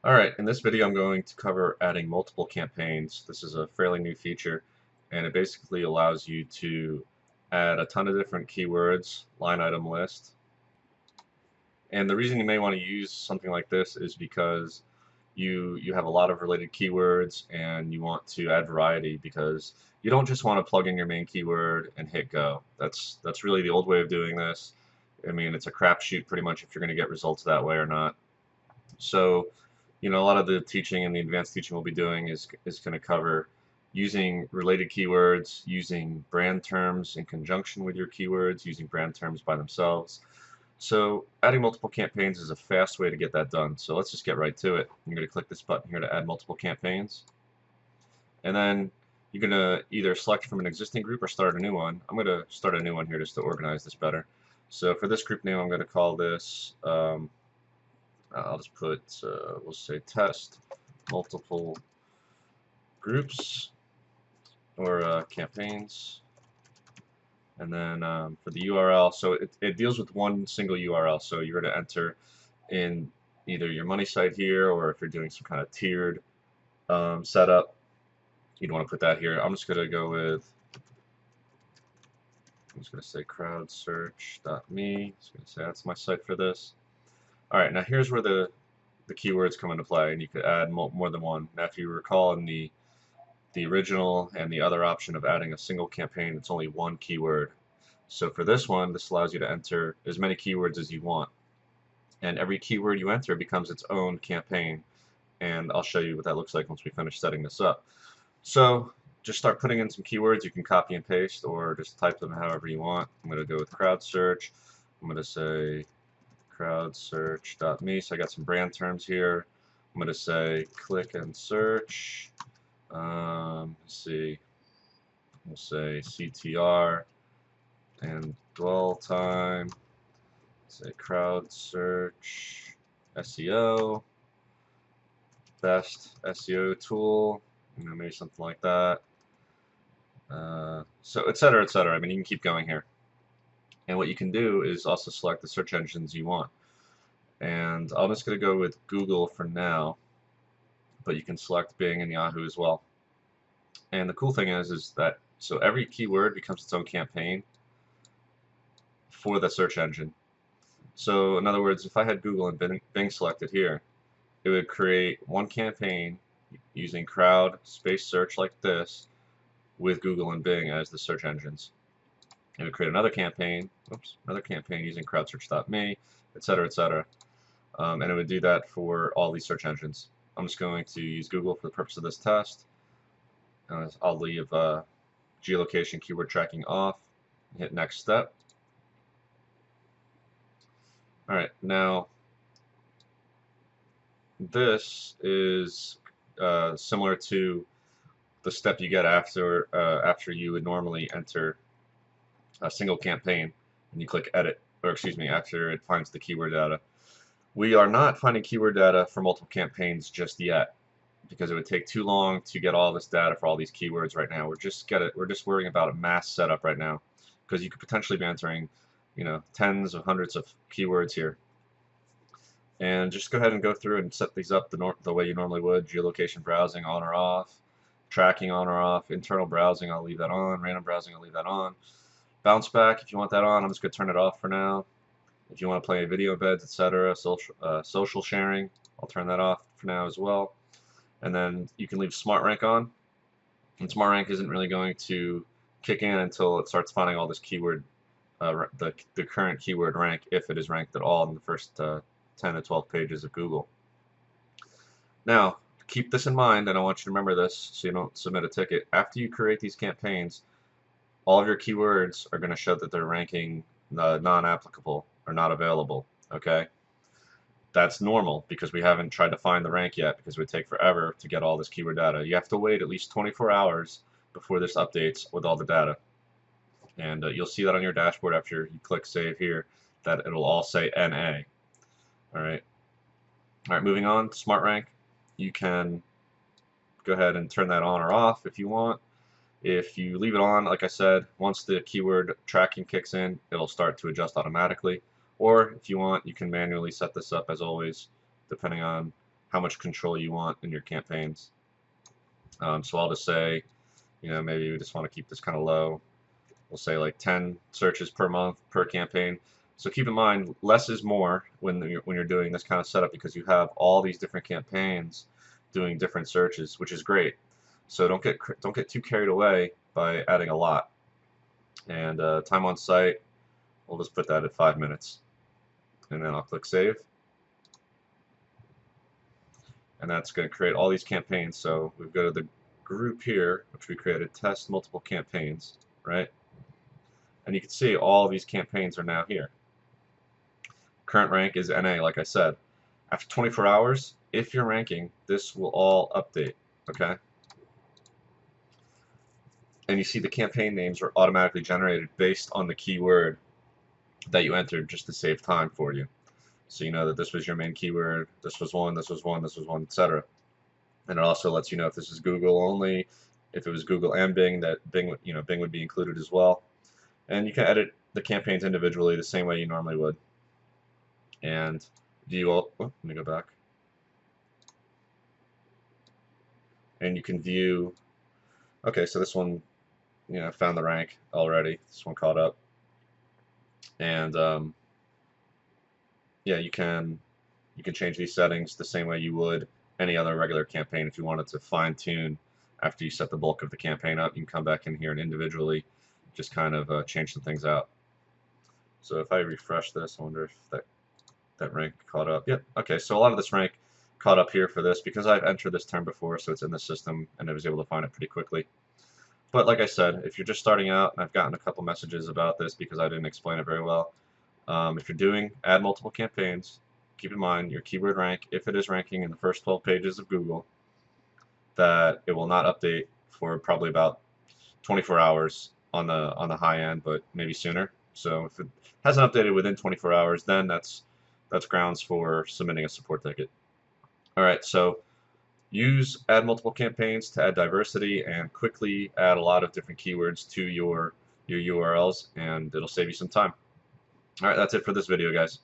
Alright, in this video I'm going to cover adding multiple campaigns. This is a fairly new feature, and it basically allows you to add a ton of different keywords, line item list. And the reason you may want to use something like this is because you have a lot of related keywords and you want to add variety, because you don't just want to plug in your main keyword and hit go. That's really the old way of doing this. I mean, it's a crapshoot pretty much if you're going to get results that way or not. So, a lot of the teaching and the advanced teaching we'll be doing is going to cover using related keywords, using brand terms in conjunction with your keywords, using brand terms by themselves. So adding multiple campaigns is a fast way to get that done. So let's just get right to it. I'm going to click this button here to add multiple campaigns. And then you're going to either select from an existing group or start a new one. I'm going to start a new one here just to organize this better. So for this group name, I'm going to call this I'll just put, we'll say test multiple groups or campaigns. And then for the URL, so it deals with one single URL. So you're going to enter in either your money site here, or if you're doing some kind of tiered setup, you'd want to put that here. I'm just going to go with, I'm just going to say CrowdSearch.me. Just going to say that's my site for this. Alright, now here's where the keywords come into play, and you could add more than one. Now if you recall in the original and the other option of adding a single campaign, it's only one keyword. So for this one, this allows you to enter as many keywords as you want. And every keyword you enter becomes its own campaign. And I'll show you what that looks like once we finish setting this up. So just start putting in some keywords. You can copy and paste or just type them however you want. I'm going to go with CrowdSearch. I'm going to say CrowdSearch.me. So I got some brand terms here. I'm going to say click and search. Let's see. We'll say CTR and dwell time. Say crowd search SEO, best SEO tool. Maybe something like that. So etc. etc. I mean, you can keep going here. And what you can do is also select the search engines you want. And I'm just going to go with Google for now, but you can select Bing and Yahoo as well. And the cool thing is that so every keyword becomes its own campaign for the search engine. So in other words, if I had Google and Bing selected here, it would create one campaign using crowd space search like this with Google and Bing as the search engines. It would create another campaign, using CrowdSearch.me, etc., etc. And it would do that for all these search engines. I'm just going to use Google for the purpose of this test. I'll leave geolocation keyword tracking off, hit next step. Alright, now this is similar to the step you get after you would normally enter a single campaign and you click edit, or excuse me, after it finds the keyword data. We are not finding keyword data for multiple campaigns just yet, because it would take too long to get all this data for all these keywords right now. We're just worrying about a mass setup right now, because you could potentially be entering, tens of hundreds of keywords here. And just go ahead and go through and set these up the way you normally would. Geolocation browsing on or off, tracking on or off, internal browsing I'll leave that on, random browsing I'll leave that on. Bounce back, if you want that on, I'm just going to turn it off for now. If you want to play video embeds, etc., social sharing, I'll turn that off for now as well. And then you can leave Smart Rank on. And Smart Rank isn't really going to kick in until it starts finding all this keyword, the current keyword rank, if it is ranked at all in the first 10 to 12 pages of Google. Now, keep this in mind, and I want you to remember this so you don't submit a ticket. After you create these campaigns, all of your keywords are going to show that they're ranking non-applicable or not available. Okay, that's normal because we haven't tried to find the rank yet, because it would take forever to get all this keyword data. You have to wait at least 24 hours before this updates with all the data, and you'll see that on your dashboard after you click save here, that it'll all say NA. Alright, moving on to Smart Rank. You can go ahead and turn that on or off if you want. If you leave it on, like I said, once the keyword tracking kicks in, it'll start to adjust automatically. Or if you want, you can manually set this up as always, depending on how much control you want in your campaigns. So I'll just say, maybe we just want to keep this kind of low. We'll say like 10 searches per month per campaign. So keep in mind, less is more when you're doing this kind of setup, because you have all these different campaigns doing different searches, which is great. So don't get too carried away by adding a lot. And time on site, we'll just put that at 5 minutes, and then I'll click save. And that's going to create all these campaigns. So we go to the group here, which we created, test multiple campaigns, right? And you can see all these campaigns are now here. Current rank is NA, like I said. After 24 hours, if you're ranking, this will all update, okay? And you see the campaign names are automatically generated based on the keyword that you entered, just to save time for you. So you know that this was your main keyword, this was one, this was one, this was one, etc. And it also lets you know if this is Google only, if it was Google and Bing, that Bing, Bing would be included as well. And you can edit the campaigns individually the same way you normally would. And view all. Oh, let me go back. And you can view. Okay, so this one, found the rank already. This one caught up. And yeah, you can change these settings the same way you would any other regular campaign. If you wanted to fine tune after you set the bulk of the campaign up, you can come back in here and individually just kind of change some things out. So if I refresh this, I wonder if that rank caught up. Yep. Okay, so a lot of this rank caught up here for this because I've entered this term before, so it's in the system and I was able to find it pretty quickly. But like I said, if you're just starting out, and I've gotten a couple messages about this because I didn't explain it very well. If you're doing add multiple campaigns, keep in mind your keyword rank, if it is ranking in the first 12 pages of Google, that it will not update for probably about 24 hours on the high end, but maybe sooner. So if it hasn't updated within 24 hours, then that's grounds for submitting a support ticket. All right, so use add multiple campaigns to add diversity and quickly add a lot of different keywords to your URLs, and it'll save you some time. All right, that's it for this video, guys.